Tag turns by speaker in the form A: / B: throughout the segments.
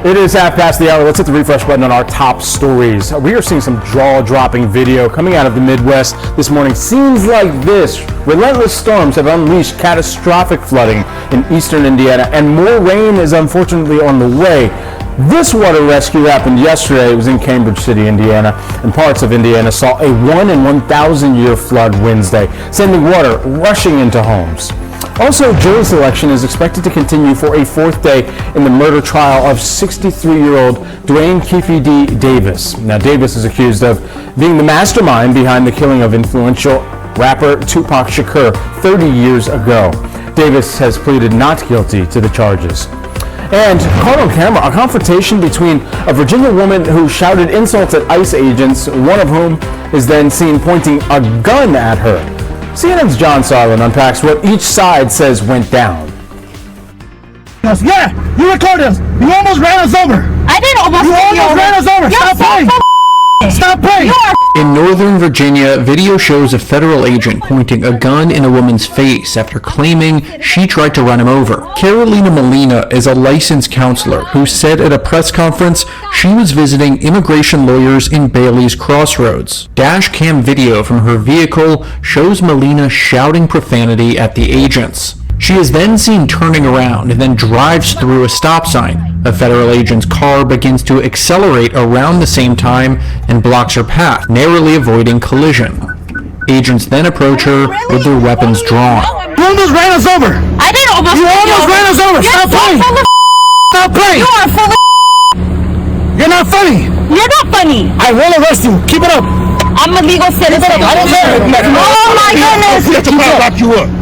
A: It is half past the hour. Let's hit the refresh button on our top stories. We are seeing some jaw-dropping video coming out of the Midwest this morning. Scenes like this. Relentless storms have unleashed catastrophic flooding in eastern Indiana, and more rain is unfortunately on the way. This water rescue happened yesterday. It was in Cambridge City, Indiana, and parts of Indiana saw a 1 in 1,000 year flood Wednesday, sending water rushing into homes. Also, jury selection is expected to continue for a fourth day in the murder trial of 63-year-old Dwayne Keefe D. Davis. Now, Davis is accused of being the mastermind behind the killing of influential rapper Tupac Shakur 30 years ago. Davis has pleaded not guilty to the charges. And caught on camera, a confrontation between a Virginia woman who shouted insults at ICE agents, one of whom is then seen pointing a gun at her. CNN's John Sarlin unpacks what each side says went down.
B: Yeah, you recorded us. You almost ran us over.
C: I didn't almost
B: ran us over. Stop playing. Stop playing.
D: In Northern Virginia, video shows a federal agent pointing a gun in a woman's face after claiming she tried to run him over. Carolina Molina is a licensed counselor who said at a press conference she was visiting immigration lawyers in Bailey's Crossroads. Dash cam video from her vehicle shows Molina shouting profanity at the agents. She is then seen turning around and then drives through a stop sign. A federal agent's car begins to accelerate around the same time and blocks her path, narrowly avoiding collision. Agents then approach her with their weapons drawn.
B: You almost ran us over.
C: I didn't almost.
B: You almost ran us over. Stop playing. Stop playing.
C: You are full of.
B: You're not funny.
C: You're not funny.
B: I will arrest you. Keep it up.
C: I'm a legal citizen.
B: I don't care.
C: Oh my goodness.
B: Let your car lock you up.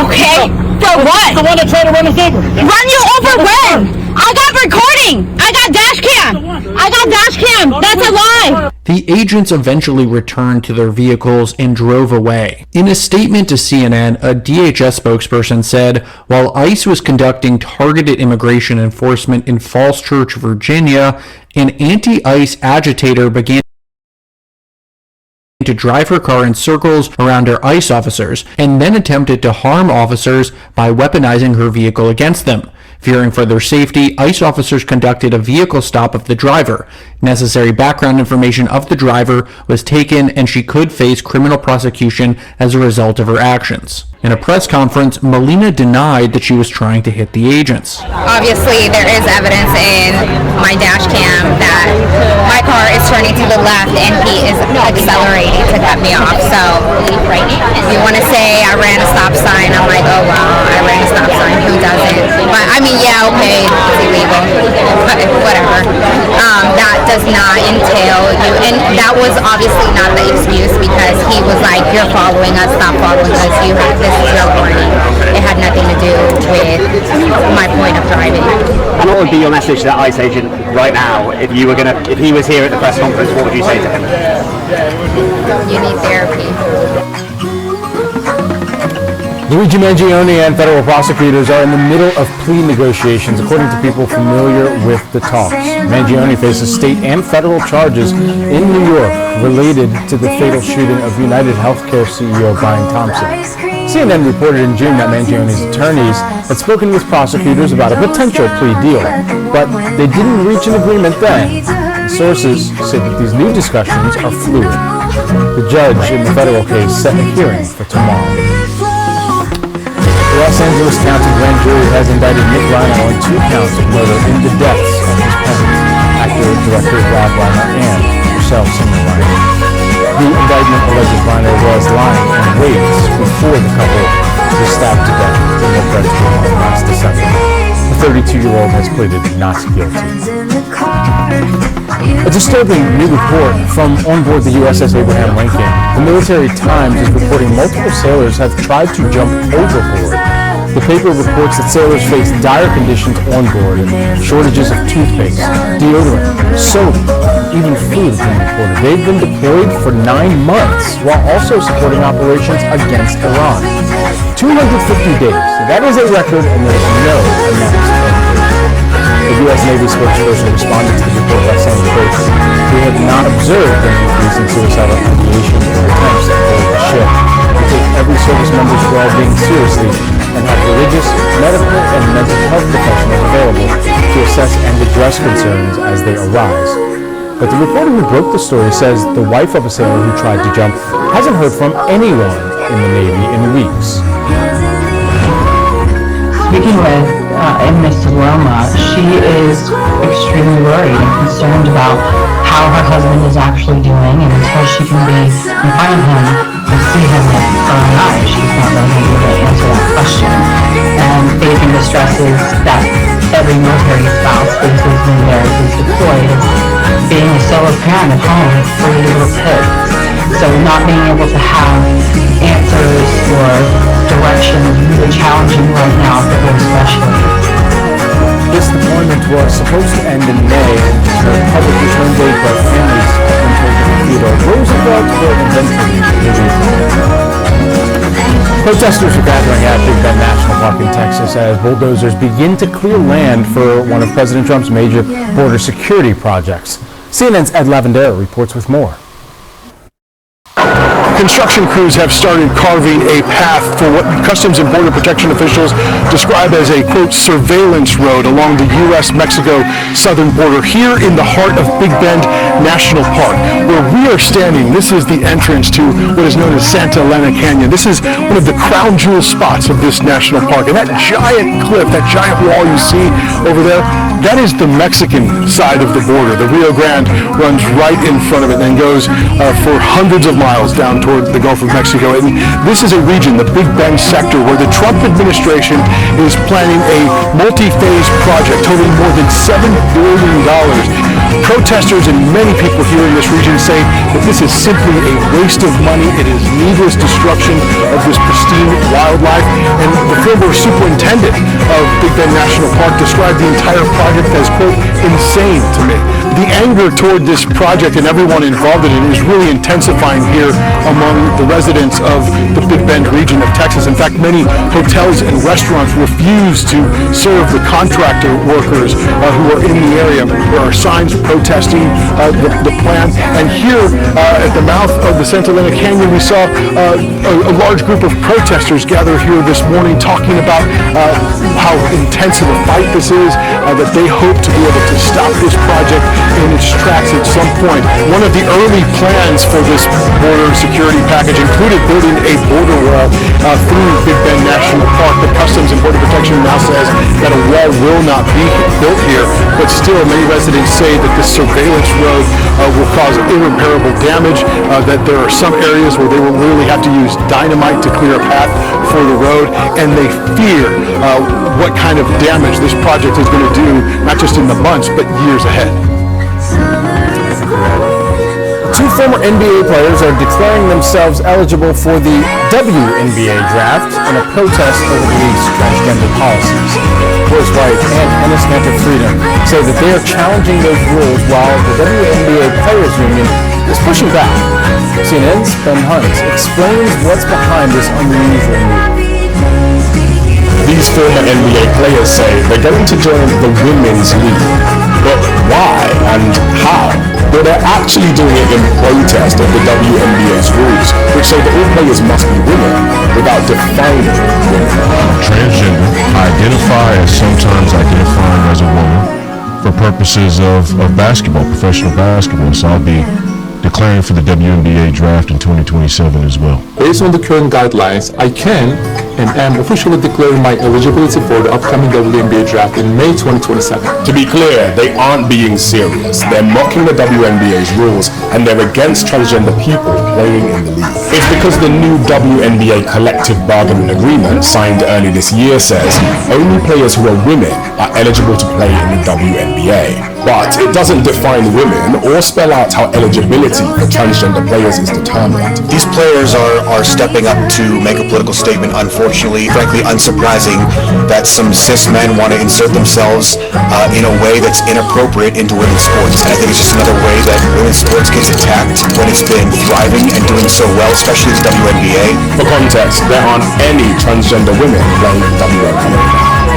C: Okay. For what?
B: The one that tried to run us over.
C: Run you over when? I got recording. I got dash cam. That's a lie.
D: The agents eventually returned to their vehicles and drove away. In a statement to CNN, a DHS spokesperson said, while ICE was conducting targeted immigration enforcement in Falls Church, Virginia, an anti-ICE agitator began to drive her car in circles around her ICE officers and then attempted to harm officers by weaponizing her vehicle against them. Fearing for their safety, ICE officers conducted a vehicle stop of the driver. Necessary background information of the driver was taken and she could face criminal prosecution as a result of her actions. In a press conference, Molina denied that she was trying to hit the agents.
E: Obviously, there is evidence in my dash cam that my car is turning to the left and he is accelerating to cut me off. So if you want to say I ran a stop sign, I'm like, oh wow, I ran a stop sign. Who doesn't? But I mean, yeah, okay, it's illegal, but whatever. That does not entail you, and that was obviously not the excuse because he was like, you're following us, stop following us, you have this is your warning. It had nothing to do with my point of driving.
F: And what would be your message to that ICE agent right now if he was here at the press conference? What would you say to him?
E: You need therapy.
A: Luigi Mangione and federal prosecutors are in the middle of plea negotiations, according to people familiar with the talks. Mangione faces state and federal charges in New York related to the fatal shooting of United Healthcare CEO Brian Thompson. CNN reported in June that Mangione's attorneys had spoken with prosecutors about a potential plea deal, but they didn't reach an agreement then. Sources say that these new discussions are fluid. The judge in the federal case set a hearing for tomorrow. The Los Angeles County Grand Jury has indicted Nick Rhino on 2 counts of murder in the deaths of his parents, actor director Rob Reiner and Michelle Singer Reiner. The indictment alleges Reiner was lying in wait before the couple was stabbed to death in their bedroom last December. The 32-year-old has pleaded not guilty. A disturbing new report from on board the USS Abraham Lincoln. The Military Times is reporting multiple sailors have tried to jump overboard. The paper reports that sailors face dire conditions on board and shortages of toothpaste, deodorant, soap, and even food being reported. They've been deployed for 9 months while also supporting operations against Iran. 250 days. That is a record and there's no announced end date. The U.S. Navy spokesperson responded to the report by saying, quote, "We have not observed an increase in suicidal ideation or attempts to board the ship. We take every service member's well-being seriously and have religious, medical, and mental health professionals available to assess and address address concerns as they arise. But the reporter who broke the story says the wife of a sailor who tried to jump hasn't heard from anyone in the Navy in weeks.
G: Speaking with Miss Roma, she is extremely worried and concerned about how her husband is actually doing, and until she can be in front of him and see him with her own eyes, she's not really able to answer that question. And facing the stresses that every military spouse faces when theirs is deployed, being a solo parent at home with 3 little kids. So not being able to have answers or direction is really challenging right now for her especially.
A: This deployment was supposed to end in May and turn public return date, but families entered the Theodore Roosevelt were eventually released. Protesters are gathering at Big Bend National Park in Texas as bulldozers begin to clear land for one of President Trump's major border security projects. CNN's Ed Lavendera reports with more.
H: Construction crews have started carving a path for what Customs and Border Protection officials describe as a, quote, surveillance road along the U.S.-Mexico southern border here in the heart of Big Bend National Park. Where we are standing, this is the entrance to what is known as Santa Elena Canyon. This is one of the crown jewel spots of this national park. And that giant cliff, that giant wall you see over there, that is the Mexican side of the border. The Rio Grande runs right in front of it and goes for hundreds of miles down toward the Gulf of Mexico. And this is a region, the Big Bend sector, where the Trump administration is planning a multi-phase project totaling more than $7 billion. Protesters and many people here in this region say that this is simply a waste of money. It is needless destruction of this pristine wildlife. And the former superintendent of Big Bend National Park described the entire project as, quote, insane to me. The anger toward this project and everyone involved in it is really intensifying here among the residents of the Big Bend region of Texas. In fact, many hotels and restaurants refuse to serve the contractor workers who are in the area. There are signs protesting the plan. And here at the mouth of the Santa Elena Canyon, we saw a large group of protesters gather here this morning talking about how intense of a fight this is, that they hope to be able to stop this project in its tracks at some point. One of the early plans for this border security package included building a border wall through Big Bend National Park. The Customs and Border Protection now says that a wall will not be built here, but still many residents say that this surveillance road will cause irreparable damage, that there are some areas where they will really have to use dynamite to clear a path for the road, and they fear what kind of damage this project is going to do, not just in the months, but years ahead.
A: Two former NBA players are declaring themselves eligible for the WNBA draft in a protest over the league's transgender policies. Boris White and Ennis Cantor Freedom say that they are challenging those rules while the WNBA Players Union is pushing back. CNN's Ben Hunt explains what's behind this unusual move.
I: These former NBA players say they're going to join the Women's League. But why and how? Well, they're actually doing it in protest of the WNBA's rules, which say that all players must be women without defining women.
J: Transgender, identify as sometimes identifying as a woman for purposes of basketball, professional basketball. So I'll be declaring for the WNBA draft in 2027 as well.
K: Based on the current guidelines, I can and am officially declaring my eligibility for the upcoming WNBA draft in May 2027.
I: To be clear, they aren't being serious. They're mocking the WNBA's rules and they're against transgender people playing in the league. It's because the new WNBA collective bargaining agreement signed early this year says only players who are women are eligible to play in the WNBA. But it doesn't define women or spell out how eligibility for transgender players is determined.
L: These players are stepping up to make a political statement. Unfortunately, frankly, unsurprising that some cis men want to insert themselves in a way that's inappropriate into women's sports. And I think it's just another way that women's sports gets attacked when it's been thriving and doing so well, especially the WNBA.
I: For context, there aren't any transgender women playing in WNBA.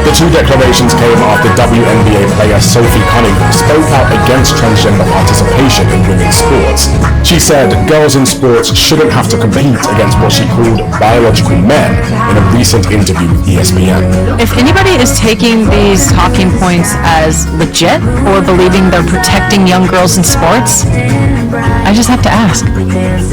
I: The two two declarations came after WNBA player Sophie Cunningham spoke out against transgender participation in women's sports. She said girls in sports shouldn't have to compete against what she called biological men in a recent interview with ESPN.
M: If anybody is taking these talking points as legit or believing they're protecting young girls in sports, I just have to ask,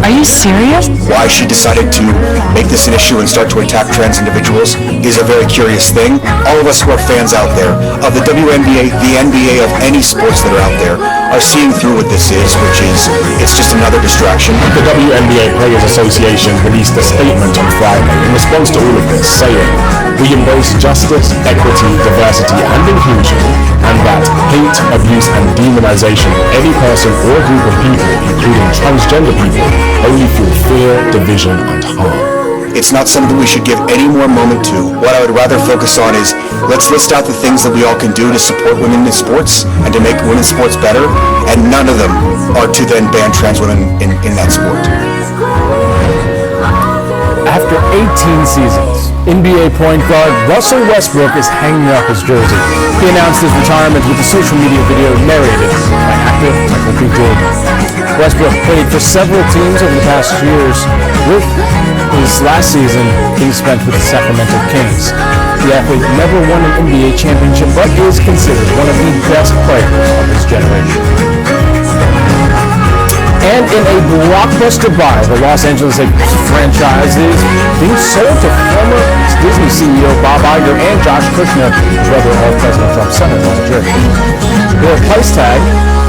M: are you serious?
L: Why she decided to make this an issue and start to attack trans individuals is a very curious thing. All of us who are fans out there of the WNBA, the NBA, of any sports that are out there, are seeing through what this is, which is, it's just another distraction.
I: The WNBA Players Association released a statement on Friday in response to all of this, saying, "We embrace justice, equity, diversity, and inclusion, and that hate, abuse, and demonization of any person or group of people, including transgender people, only fuel fear, division, and harm."
L: It's not something we should give any more moment to. What I would rather focus on is, let's list out the things that we all can do to support women in sports and to make women's sports better, and none of them are to then ban trans women in that sport.
A: After 18 seasons, NBA point guard Russell Westbrook is hanging up his jersey. He announced his retirement with a social media video narrated by actor Michael B. Jordan. Westbrook played for several teams over the past years, with his last season being spent with the Sacramento Kings. The athlete never won an NBA championship, but is considered one of the best players of his generation. And in a blockbuster buy, the Los Angeles franchise is being sold to former Disney CEO Bob Iger and Josh Kushner, brother of President Trump's son-in-law, Jerome. Their price tag,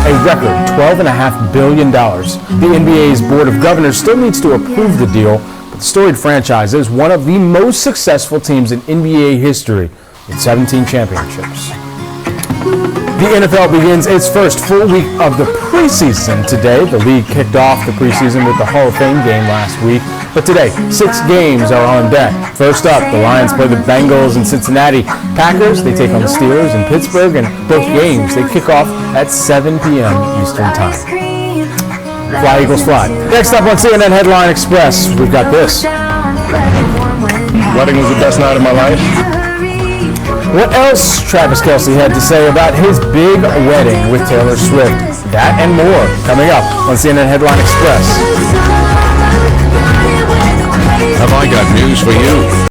A: a record $12.5 billion. The NBA's Board of Governors still needs to approve the deal, but the storied franchise is one of the most successful teams in NBA history, with 17 championships. The NFL begins its first full week of the preseason today. The league kicked off the preseason with the Hall of Fame game last week, but today 6 games are on deck. First up, the Lions play the Bengals in Cincinnati. Packers, they take on the Steelers in Pittsburgh, and both games, they kick off at 7 p.m. Eastern Time. Fly, Eagles, fly. Next up on CNN Headline Express, we've got this.
I: Wedding was the best night of my life.
A: What else Travis Kelce had to say about his big wedding with Taylor Swift. That and more coming up on CNN Headline Express.
J: Have I got news for you?